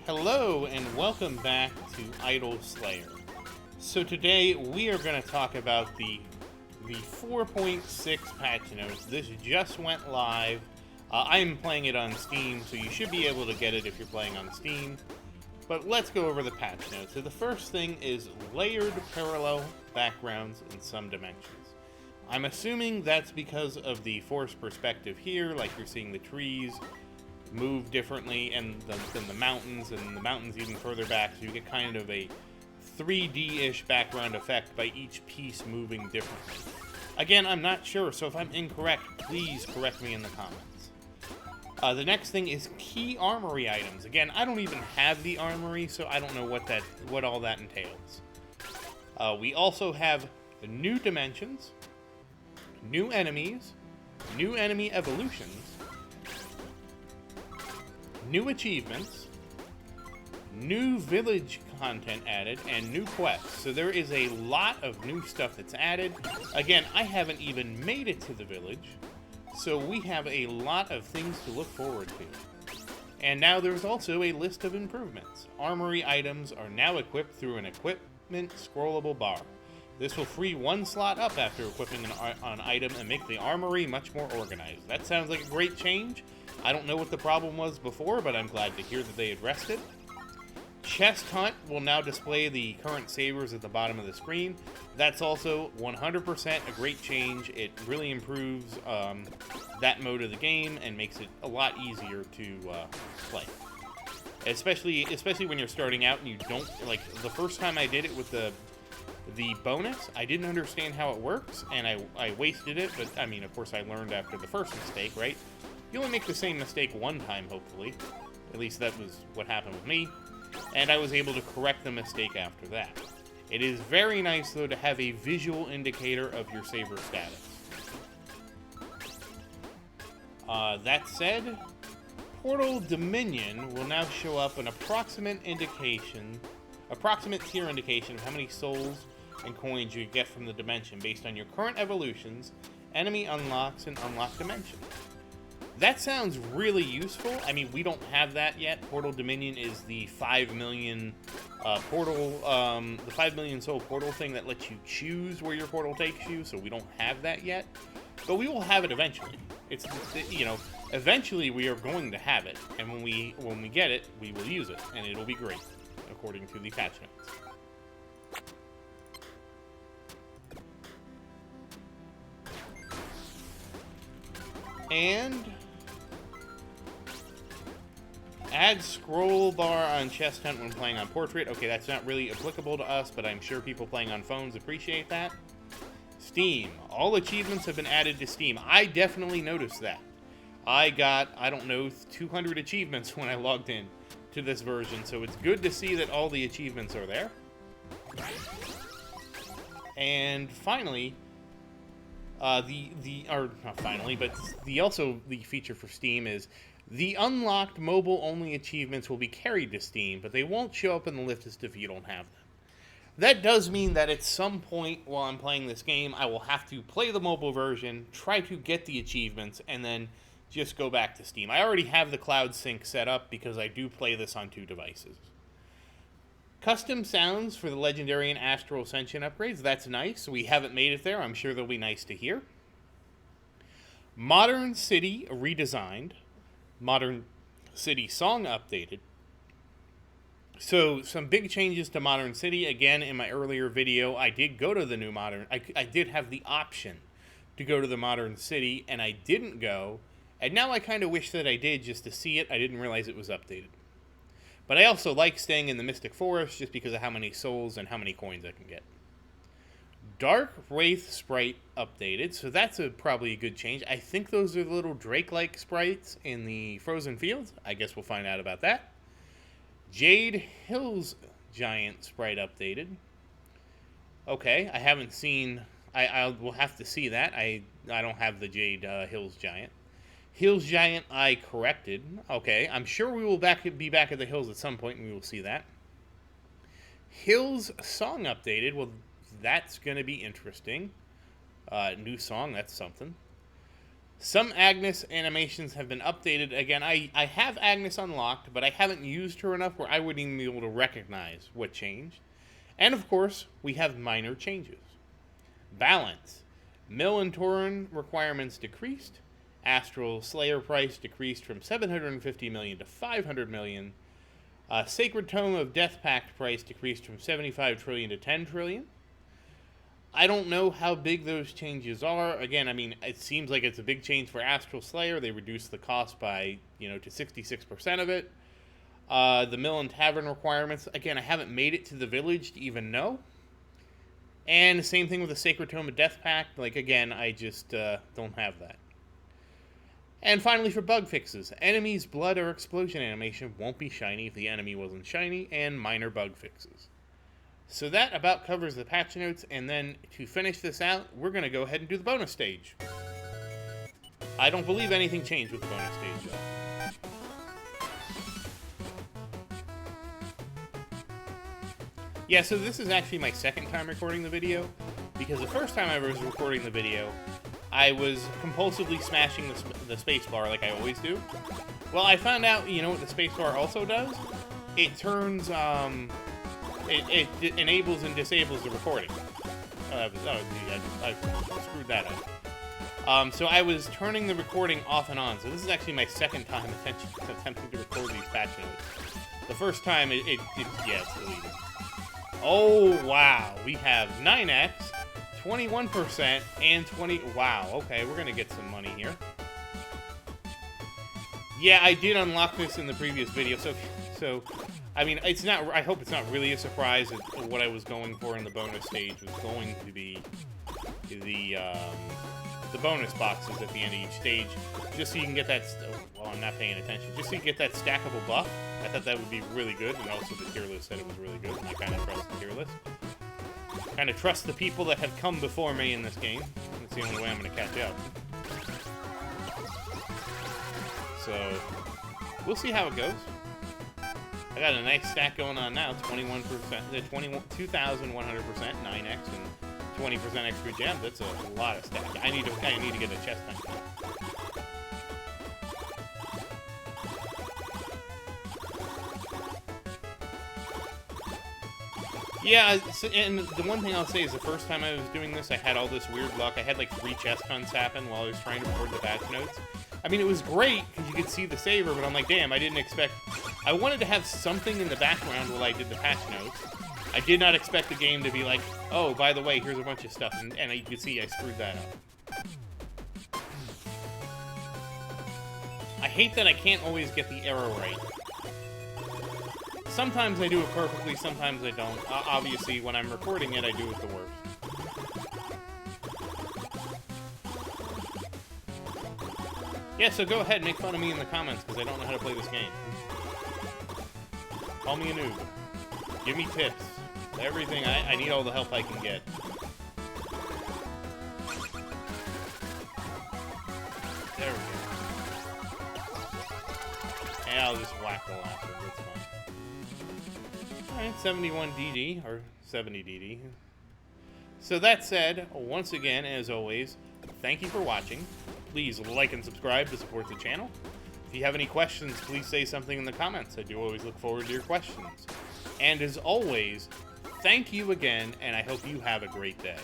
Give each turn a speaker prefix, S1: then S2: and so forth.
S1: Hello and welcome back to Idle Slayer. So today we are going to talk about the 4.6 patch notes. This just went live. I'm playing it on Steam, so you should be able to get it if you're playing on Steam. But let's go over the patch notes. So the first thing is layered parallel backgrounds in some dimensions. I'm assuming that's because of the forced perspective here, like you're seeing the trees move differently and than the mountains, and the mountains even further back, so you get kind of a 3D-ish background effect by each piece moving differently. Again, I'm not sure, so if I'm incorrect, please correct me in the comments. The next thing is key armory items. Again, I don't even have the armory, so I don't know what all that entails. We also have new dimensions, new enemies, new enemy evolutions, new achievements, new village content added, and new quests. So there is a lot of new stuff that's added. Again, I haven't even made it to the village, so we have a lot of things to look forward to. And now there's also a list of improvements. Armory items are now equipped through an equipment scrollable bar. This will free one slot up after equipping an item and make the armory much more organized. That sounds like a great change. I don't know what the problem was before, but I'm glad to hear that they addressed it. Chest Hunt will now display the current sabers at the bottom of the screen. That's also 100% a great change. It really improves that mode of the game and makes it a lot easier to play. Especially when you're starting out and you don't, like, the first time I did it with the bonus, I didn't understand how it works, and I wasted it, but I mean, of course, I learned after the first mistake, right? You only make the same mistake one time, hopefully. At least that was what happened with me. And I was able to correct the mistake after that. It is very nice, though, to have a visual indicator of your saber status. That said, Portal Dominion will now show up an approximate tier indication of how many souls and coins you get from the dimension based on your current evolutions, enemy unlocks, and unlocked dimensions. That sounds really useful. I mean, we don't have that yet. Portal Dominion is the 5 million the 5 million soul portal thing that lets you choose where your portal takes you, so we don't have that yet. But we will have it eventually. Eventually we are going to have it, and when we get it, we will use it, and it'll be great, according to the patch notes. And add scroll bar on chest hunt when playing on portrait. Okay, that's not really applicable to us, but I'm sure people playing on phones appreciate that. Steam. All achievements have been added to Steam. I definitely noticed that. I got, I don't know, 200 achievements when I logged in to this version, so it's good to see that all the achievements are there. And finally, the feature for Steam is the unlocked mobile-only achievements will be carried to Steam, but they won't show up in the list if you don't have them. That does mean that at some point while I'm playing this game, I will have to play the mobile version, try to get the achievements, and then just go back to Steam. I already have the cloud sync set up because I do play this on 2 devices. Custom sounds for the Legendary and Astral Ascension upgrades. That's nice. We haven't made it there. I'm sure they'll be nice to hear. Modern City redesigned. Modern City song updated. So, some big changes to Modern City. Again, in my earlier video, I did go to the new Modern... I did have the option to go to the Modern City, and I didn't go. And now I kind of wish that I did just to see it. I didn't realize it was updated. But I also like staying in the Mystic Forest just because of how many souls and how many coins I can get. Dark Wraith sprite updated, so that's probably a good change. I think those are the little Drake-like sprites in the Frozen Fields. I guess we'll find out about that. Jade Hills Giant sprite updated. Okay, I haven't seen... I will have to see that. I don't have the Jade Hills Giant. Hills Giant I corrected. Okay, I'm sure we will be back at the Hills at some point, and we will see that. Hills Song updated. Well, that's going to be interesting. New song, that's something. Some Agnes animations have been updated. Again, I have Agnes unlocked, but I haven't used her enough where I wouldn't even be able to recognize what changed. And of course, we have minor changes. Balance. Mill and Tauren requirements decreased. Astral Slayer price decreased from 750 million to 500 million. Sacred Tome of Death Pact price decreased from 75 trillion to 10 trillion. I don't know how big those changes are. Again, I mean, it seems like it's a big change for Astral Slayer. They reduced the cost by, to 66% of it. The Mill and Tavern requirements, again, I haven't made it to the village to even know. And the same thing with the Sacred Tome of Death Pact. Like, again, I just don't have that. And finally, for bug fixes, enemies' blood or explosion animation won't be shiny if the enemy wasn't shiny, and minor bug fixes. So that about covers the patch notes, and then to finish this out, we're going to go ahead and do the bonus stage. I don't believe anything changed with the bonus stage, though. Yeah, so this is actually my second time recording the video, because the first time I was recording the video, I was compulsively smashing the spacebar like I always do. Well, I found out, what the spacebar also does? It turns, It enables and disables the recording. I screwed that up. So I was turning the recording off and on. So this is actually my second time attempting to record these patch notes. The first time, it's deleted. Oh, wow. We have 9x, 21%, and 20... Wow, okay, we're going to get some money here. Yeah, I did unlock this in the previous video, so I mean, it's not. I hope it's not really a surprise that what I was going for in the bonus stage was going to be the bonus boxes at the end of each stage, just so you can get that. Well, I'm not paying attention. Just so you get that stackable buff. I thought that would be really good, and also the tier list said it was really good. And I kind of trust the tier list. Kind of trust the people that have come before me in this game. That's the only way I'm going to catch up. So we'll see how it goes. I got a nice stack going on now, 21%, 2,100%, 9x, and 20% extra gem. That's a lot of stack. I need to get a chest tank. Yeah, and the one thing I'll say is the first time I was doing this, I had all this weird luck. I had like 3 chest hunts happen while I was trying to record the patch notes. I mean, it was great because you could see the saver, but I'm like, damn, I didn't expect... I wanted to have something in the background while I did the patch notes. I did not expect the game to be like, oh, by the way, here's a bunch of stuff, and you can see I screwed that up. I hate that I can't always get the arrow right. Sometimes I do it perfectly, sometimes I don't. Obviously, when I'm recording it, I do it the worst. Yeah, so go ahead and make fun of me in the comments, because I don't know how to play this game. Call me a noob. Give me tips. Everything. I need all the help I can get. There we go. And I'll just whack the last one. It's fine. Alright, 71 DD, or 70 DD. So that said, once again, as always, thank you for watching. Please like and subscribe to support the channel. If you have any questions, please say something in the comments. I do always look forward to your questions. And as always, thank you again, and I hope you have a great day.